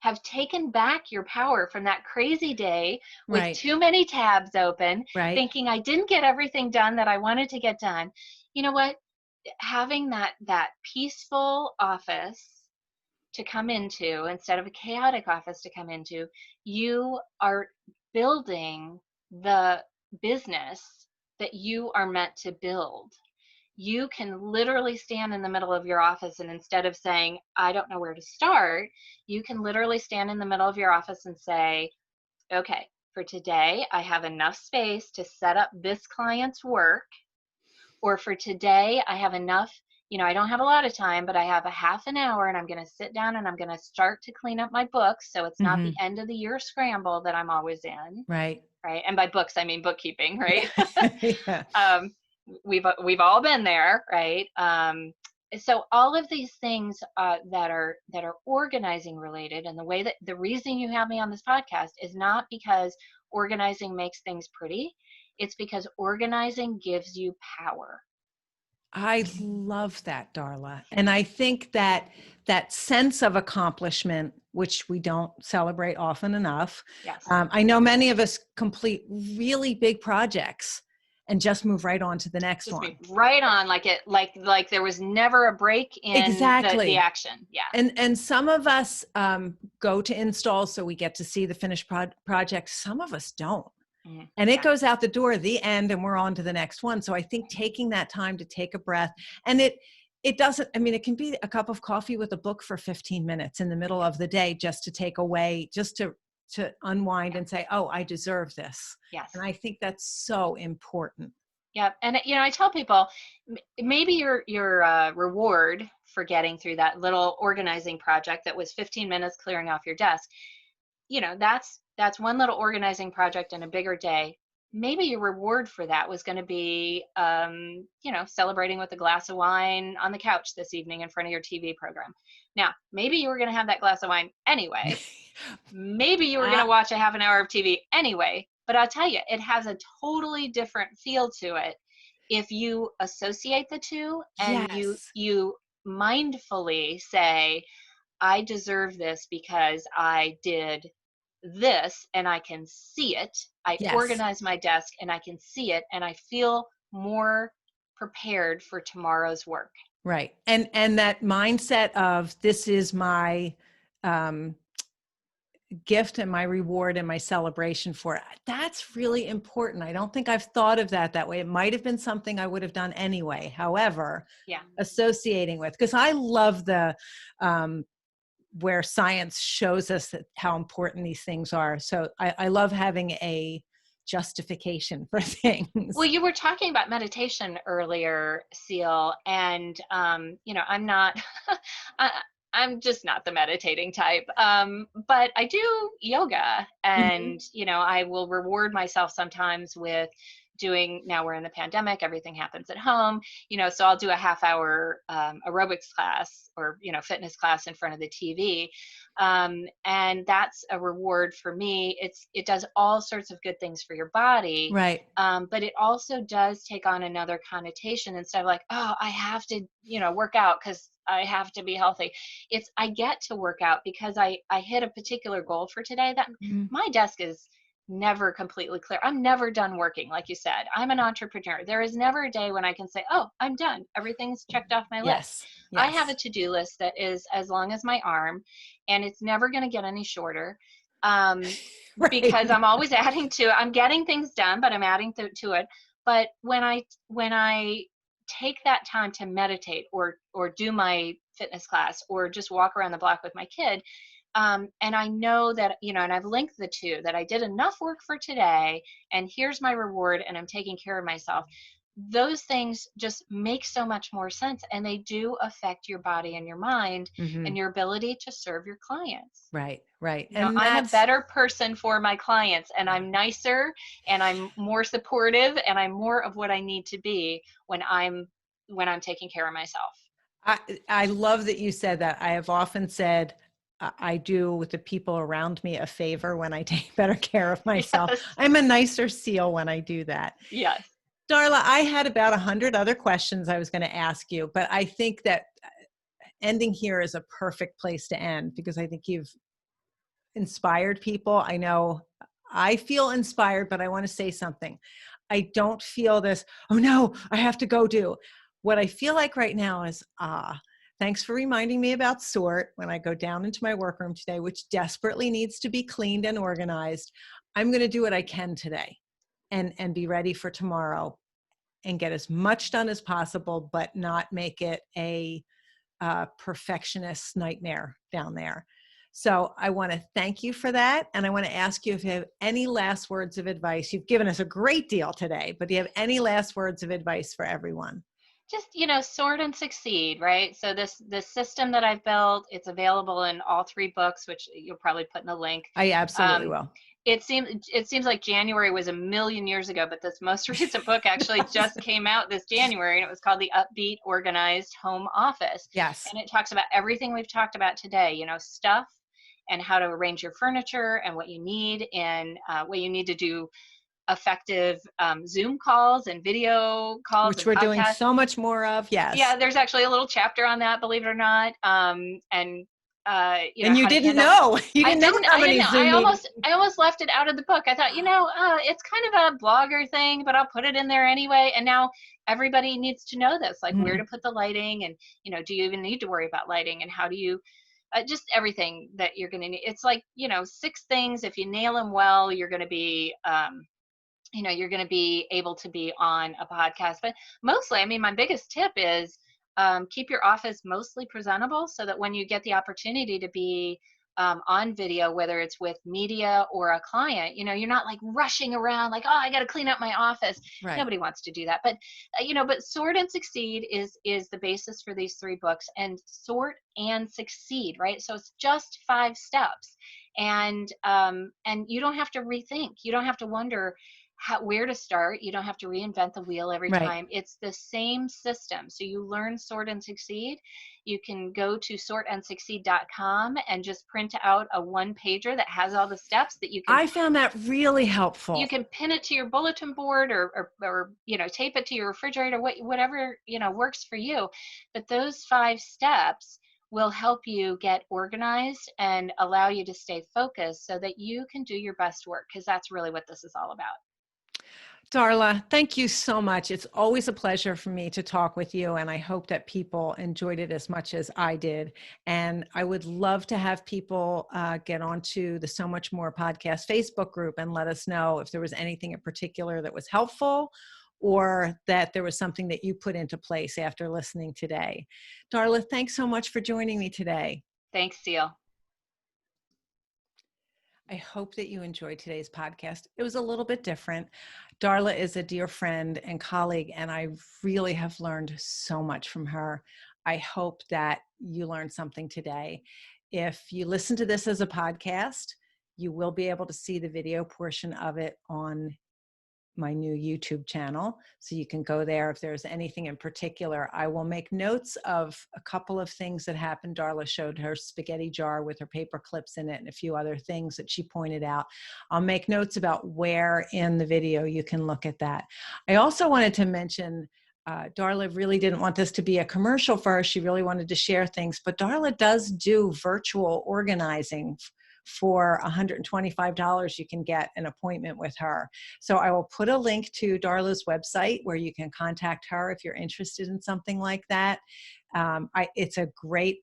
have taken back your power from that crazy day with too many tabs open, thinking I didn't get everything done that I wanted to get done. You know what? Having that peaceful office to come into instead of a chaotic office to come into, you are building the business that you are meant to build. You can literally stand in the middle of your office, and instead of saying, I don't know where to start, you can literally stand in the middle of your office and say, okay, for today, I have enough space to set up this client's work, or for today, I have enough, I don't have a lot of time, but I have a half an hour and I'm going to sit down and I'm going to start to clean up my books. So it's not the Hmm. end of the year scramble that I'm always in. Right. Right. And by books, I mean bookkeeping, right? Yeah. Yeah. um, we've all been there, right? So all of these things that are organizing related, and the reason you have me on this podcast is not because organizing makes things pretty. It's because organizing gives you power. I love that, Darla. And I think that that sense of accomplishment, which we don't celebrate often enough. Yes. I know many of us complete really big projects and just move right on to the next Just one. be right on, like there was never a break in the Exactly. action. Yeah. And some of us go to install so we get to see the finished project. Some of us don't. And it Yeah. goes out the door, the end, and we're on to the next one. So I think taking that time to take a breath, and it doesn't, I mean, it can be a cup of coffee with a book for 15 minutes in the middle of the day, just to take away, just to unwind Yeah. and say, oh, I deserve this. Yes. And I think that's so important. Yeah, and I tell people, maybe your reward for getting through that little organizing project that was 15 minutes clearing off your desk, that's one little organizing project in a bigger day. Maybe your reward for that was going to be, celebrating with a glass of wine on the couch this evening in front of your TV program. Now, maybe you were going to have that glass of wine anyway. Maybe you were going Uh, to watch a half an hour of TV anyway, but I'll tell you, it has a totally different feel to it if you associate the two and you yes, you mindfully say, I deserve this because I did this and I can see it. I yes, organize my desk and I can see it and I feel more prepared for tomorrow's work. right. And that mindset of this is my um, gift and my reward and my celebration for it. That's really important. I don't think I've thought of that way. It might have been something I would have done anyway. However, Yeah. associating with, because I love the where science shows us that how important these things are. So I love having a justification for Well, things. you were talking about meditation earlier, Seal, and I'm not, I, I'm just not the meditating type. But I do yoga, Mhm. and I will reward myself sometimes with doing. Now we're in the pandemic; everything happens at home. So I'll do a half hour aerobics class or fitness class in front of the TV. And that's a reward for me. It does all sorts of good things for your body, Right. but it also does take on another connotation. Instead of like, oh, I have to work out because I have to be healthy, it's I get to work out because I hit a particular goal for today. That Mhm. my desk is never completely clear. I'm never done working. Like you said, I'm an entrepreneur. There is never a day when I can say, oh, I'm done, everything's checked off my list. Yes. I have Yes. a to-do list that is as long as my arm, and it's never going to get any shorter. um, because Right. I'm always adding to it. I'm getting things done, but I'm adding to it. But when I take that time to meditate or do my fitness class or just walk around the block with my kid, and I know that and I've linked the two, that I did enough work for today, and here's my reward, and I'm taking care of myself. Those things just make so much more sense, and they do affect your body and your mind and Hmm. your ability to serve your clients. Right. Right. And I'm a that's, better person for my clients, and yeah. I'm nicer, and I'm more supportive, and I'm more of what I need to be when I'm taking care of myself. I, I love that you said that. I have often said I do with the people around me a favor when I take better care of myself. Yes. I'm a nicer seal when I do that. Yes. Darla, I had about 100 other questions I was going to ask you, but I think that ending here is a perfect place to end because I think you've inspired people. I know I feel inspired, but I want to say something. I don't feel this, oh no, I have to go do. What I feel like right now is, thanks for reminding me about sort when I go down into my workroom today, which desperately needs to be cleaned and organized. I'm going to do what I can today and be ready for tomorrow and get as much done as possible, but not make it a perfectionist nightmare down there. So I want to thank you for that. And I want to ask you if you have any last words of advice. You've given us a great deal today, but do you have any last words of advice for everyone? Just, sort and succeed, right? So this system that I've built, it's available in all 3 books, which you'll probably put in a link. I absolutely um, will. it seems like January was a million years ago, but this most recent book actually just came out this January, and it was called The Upbeat Organized Home Office. Yes. And it talks about everything we've talked about today, stuff and how to arrange your furniture and what you need, and what you need to do effective Zoom calls and video calls Which and we're doing podcasts. so much more of. Yeah, Yes. there's actually a little chapter on that, believe it or not. And And you how to didn't handle. know. You I didn't know didn't. how I many didn't. Zoom meetings. I almost left it out of the book. I thought, it's kind of a blogger thing, but I'll put it in there anyway. And now everybody needs to know this, like where Mm, to put the lighting, and do you even need to worry about lighting, and how do you just everything that you're going to need. It's like 6 things. If you nail them well, you're going to be you're going to be able to be on a podcast. But mostly, I mean, my biggest tip is keep your office mostly presentable, so that when you get the opportunity to be on video, whether it's with media or a client, you're not like rushing around like, oh, I got to clean up my office. right. Nobody wants to do that. But but Sort and Succeed is the basis for these 3 books. And Sort and Succeed, right? So it's just 5 steps. And you don't have to rethink. You don't have to wonder where to start. You don't have to reinvent the wheel every Right. time. It's the same system. So you learn Sort and Succeed. You can go to sortandsucceed.com and just print out a 1-pager that has all the steps that I found that really you helpful. can pin it to your bulletin board, or tape it to your refrigerator, whatever works for you. But those 5 steps will help you get organized and allow you to stay focused, so that you can do your best work, because that's really what this is all about. Darla, thank you so much. It's always a pleasure for me to talk with you, and I hope that people enjoyed it as much as I did. And I would love to have people get onto the So Much More podcast Facebook group and let us know if there was anything in particular that was helpful, or that there was something that you put into place after listening today. Darla, thanks so much for joining me today. Thanks, Seal. I hope that you enjoyed today's podcast. It was a little bit different. Darla is a dear friend and colleague, and I really have learned so much from her. I hope that you learned something today. If you listen to this as a podcast, you will be able to see the video portion of it on my new YouTube channel. So you can go there. If there's anything in particular, I will make notes of a couple of things that happened. Darla showed her spaghetti jar with her paper clips in it and a few other things that she pointed out. I'll make notes about where in the video you can look at that. I also wanted to mention Darla really didn't want this to be a commercial for her. She really wanted to share things, but Darla does do virtual organizing. For $125, you can get an appointment with her. So I will put a link to Darla's website where you can contact her if you're interested in something like that. It's a great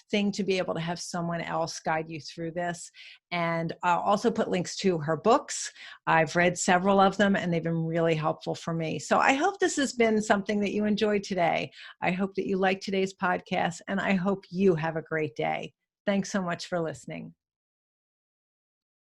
thing to be able to have someone else guide you through this. And I'll also put links to her books. I've read several of them, and they've been really helpful for me. So I hope this has been something that you enjoyed today. I hope that you liked today's podcast, and I hope you have a great day. Thanks so much for listening.